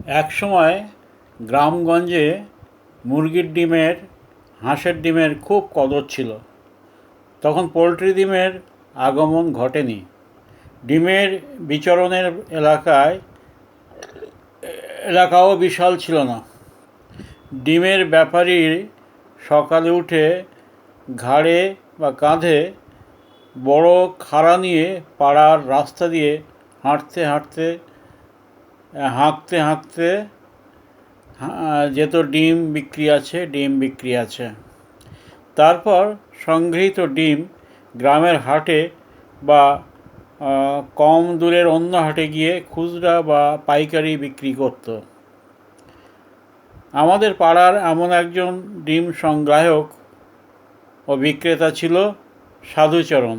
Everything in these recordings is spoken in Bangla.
একসময় গ্রামগঞ্জে মুরগির ডিমের, হাঁসের ডিমের খুব কদর ছিল। তখন পোলট্রি ডিমের আগমন ঘটেনি। ডিমের বিচরণের এলাকাও বিশাল ছিল না। ডিমের ব্যাপারী সকালে উঠে ঘাড়ে বা কাঁধে বড় খাড়া নিয়ে পাড়ার রাস্তা দিয়ে হাঁটতে হাঁটতে হাঁকতে হাঁকতে যেত, ডিম বিক্রি আছে, ডিম বিক্রি আছে। তারপর সংগৃহীত ডিম গ্রামের হাটে বা কম দূরের অন্য হাটে গিয়ে খুচরা বা পাইকারি বিক্রি করত। আমাদের পাড়ার এমন একজন ডিম সংগ্রাহক ও বিক্রেতা ছিল, সাধুচরণ।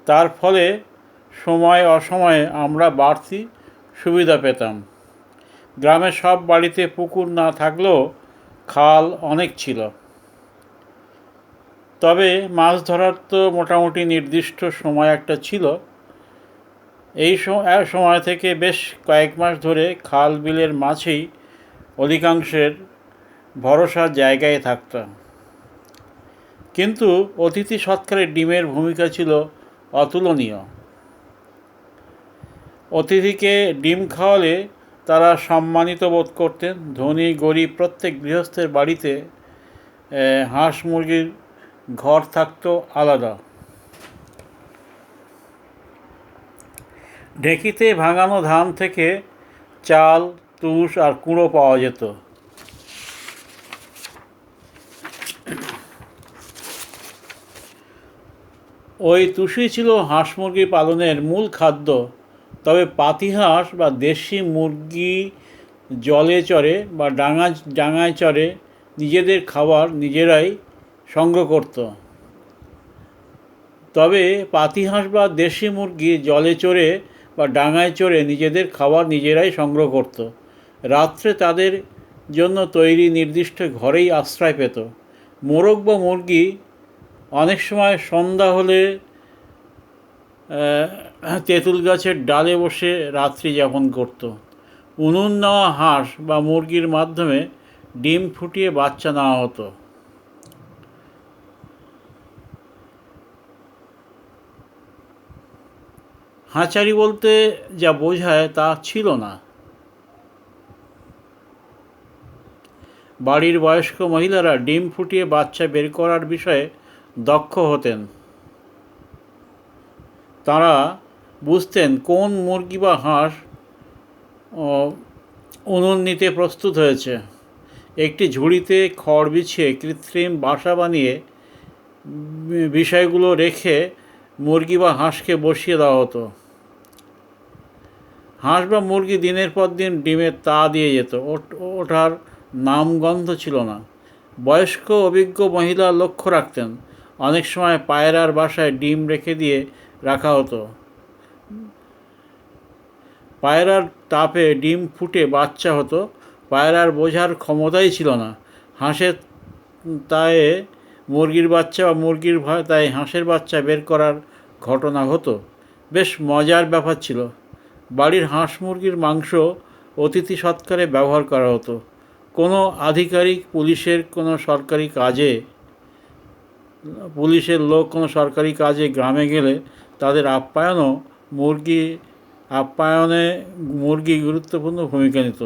তার ফলে সময় অসময়ে আমরা বাড়তি সুবিধা পেতাম। গ্রামের সব বাড়িতে পুকুর না থাকলেও খাল অনেক ছিল। তবে মাছ ধরার তো মোটামুটি নির্দিষ্ট সময় একটা ছিল। এই সময় থেকে বেশ কয়েক মাস ধরে খাল বিলের মাছেই অধিকাংশের ভরসার জায়গায় থাকত। কিন্তু অতিথি সৎকারে ডিমের ভূমিকা ছিল অতুলনীয়। অতিথিকে ডিম খাওয়ালে তারা সম্মানিত বোধ করতেন। ধনী গরিব প্রত্যেক গৃহস্থের বাড়িতে হাঁস মুরগির ঘর থাকতো আলাদা। ঢেঁকিতে ভাঙানো ধান থেকে চাল, তুষ আর কুঁড়ো পাওয়া যেত। ওই তুষই ছিল হাঁস মুরগি পালনের মূল খাদ্য। তবে পাতিহাঁস বা দেশি মুরগি জলে চড়ে বা ডাঙায় চড়ে নিজেদের খাবার নিজেরাই সংগ্রহ করত। তবে পাতিহাঁস বা দেশি মুরগি জলে চড়ে বা ডাঙায় চড়ে নিজেদের খাবার নিজেরাই সংগ্রহ করত। রাত্রে তাদের জন্য তৈরি নির্দিষ্ট ঘরেই আশ্রয় পেত। মোরগ বা মুরগি অনেক সময় সন্ধ্যা হলে তেঁতুল গাছের ডালে বসে রাত্রি যাপন করত। উনুন নেওয়া হাঁস বা মুরগির মাধ্যমে ডিম ফুটিয়ে বাচ্চা নেওয়া হতো। হাঁচারি বলতে যা বোঝায় তা ছিল না। বাড়ির বয়স্ক মহিলারা ডিম ফুটিয়ে বাচ্চা বের করার বিষয়ে দক্ষ হতেন। তারা বুঝতেন কোন মুরগি বা হাঁস উনুন নিতে প্রস্তুত হয়েছে। একটি ঝুড়িতে খড় বিছিয়ে কৃত্রিম বাসা বানিয়ে বিষয়গুলো রেখে মুরগি বা হাঁসকে বসিয়ে দেওয়া হতো। হাঁস বা মুরগি দিনের পর দিন ডিমের তা দিয়ে যেত, ওঠার নামগন্ধ ছিল না। বয়স্ক অভিজ্ঞ মহিলা লক্ষ্য রাখতেন। অনেক সময় পায়রার বাসায় ডিম রেখে দিয়ে রাখা হতো। পায়রার তাপে ডিম ফুটে বাচ্চা হতো। পায়রার বোঝার ক্ষমতাই ছিল না। হাঁসের তায়ে মুরগির বাচ্চা বা মুরগির তাই হাঁসের বাচ্চা বের করার ঘটনা হতো। বেশ মজার ব্যাপার ছিল। বাড়ির হাঁস মুরগির মাংস অতিথি সৎকারে ব্যবহার করা হতো। কোনো আধিকারিক পুলিশের লোক কোনো সরকারি কাজে গ্রামে গেলে তাদের আপ্যায়নে মুরগি গুরুত্বপূর্ণ ভূমিকা নিত।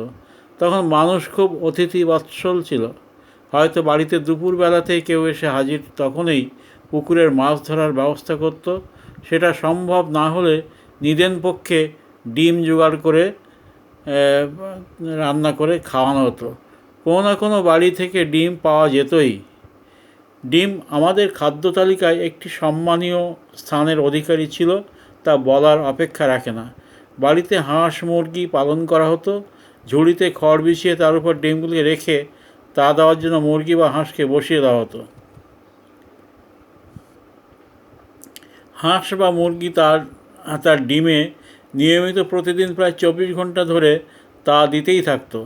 তখন মানুষ খুব অতিথি বৎসল ছিল। হয়তো বাড়িতে দুপুরবেলাতেই কেউ এসে হাজির, তখনই পুকুরের মাছ ধরার ব্যবস্থা করত। সেটা সম্ভব না হলে নিদেন পক্ষে ডিম জোগাড় করে রান্না করে খাওয়ানো হতো। কোনো না কোনো বাড়ি থেকে ডিম পাওয়া যেতই। ডিম আমাদের খাদ্য তালিকায় একটি সম্মানীয় স্থানের অধিকারী ছিল, তা বলার অপেক্ষা রাখে না। বাড়িতে হাঁস মুরগি পালন করা হতো। ঝুড়িতে খড় বিছিয়ে তার উপর ডিমগুলিকে রেখে তা দেওয়ার জন্য মুরগি বা হাঁসকে বসিয়ে দেওয়া হতো। হাঁস বা মুরগি তার ডিমে নিয়মিত প্রতিদিন প্রায় 24 ঘন্টা ধরে তা দিতেই থাকতো।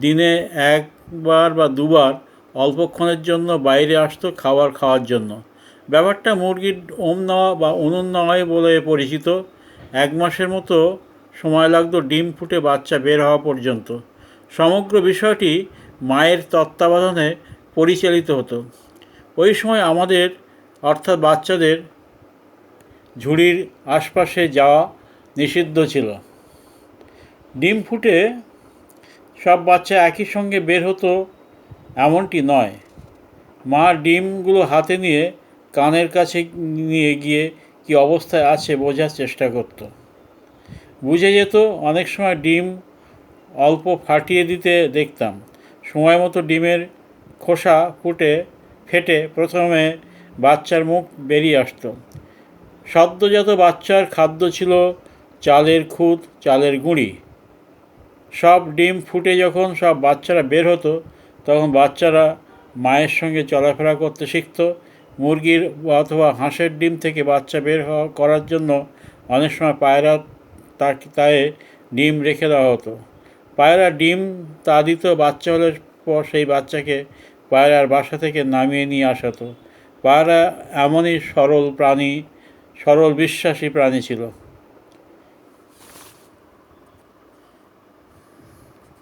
দিনে একবার বা দুবার অল্পক্ষণের জন্য বাইরে আসতো খাবার খাওয়ার জন্য। ব্যাপারটা মুরগির ওম নেওয়া বা উনুন নেওয়াই বলে পরিচিত। 1 মাসের মতো সময় লাগতো ডিম ফুটে বাচ্চা বের হওয়া পর্যন্ত। সমগ্র বিষয়টি মায়ের তত্ত্বাবধানে পরিচালিত হতো। ওই সময় আমাদের অর্থাৎ বাচ্চাদের ঝুড়ির আশপাশে যাওয়া নিষিদ্ধ ছিল। ডিম ফুটে সব বাচ্চা একই সঙ্গে বের হতো এমনটি নয়। মা ডিমগুলো হাতে নিয়ে কানের কাছে নিয়ে গিয়ে কী অবস্থায় আছে বোঝার চেষ্টা করত। বুঝে যেত। অনেক সময় ডিম অল্প ফাটিয়ে দিতে দেখতাম। সময় মতো ডিমের খোসা ফেটে প্রথমে বাচ্চার মুখ বেরিয়ে আসতো। সদ্যজাত বাচ্চার খাদ্য ছিল চালের খুদ, চালের গুঁড়ি। সব ডিম ফুটে যখন সব বাচ্চারা বের হতো, তখন বাচ্চারা মায়ের সঙ্গে চলাফেরা করতে শিখত। মুরগির অথবা হাঁসের ডিম থেকে বাচ্চা করার জন্য অনেক সময় পায়রা তায়ে ডিম রেখে দেওয়া হতো। পায়রা ডিম তা দিত। বাচ্চা হলে পর সেই বাচ্চাকে পায়রার বাসা থেকে নামিয়ে নিয়ে আসা হতো। পায়রা এমনই সরল বিশ্বাসী প্রাণী ছিল।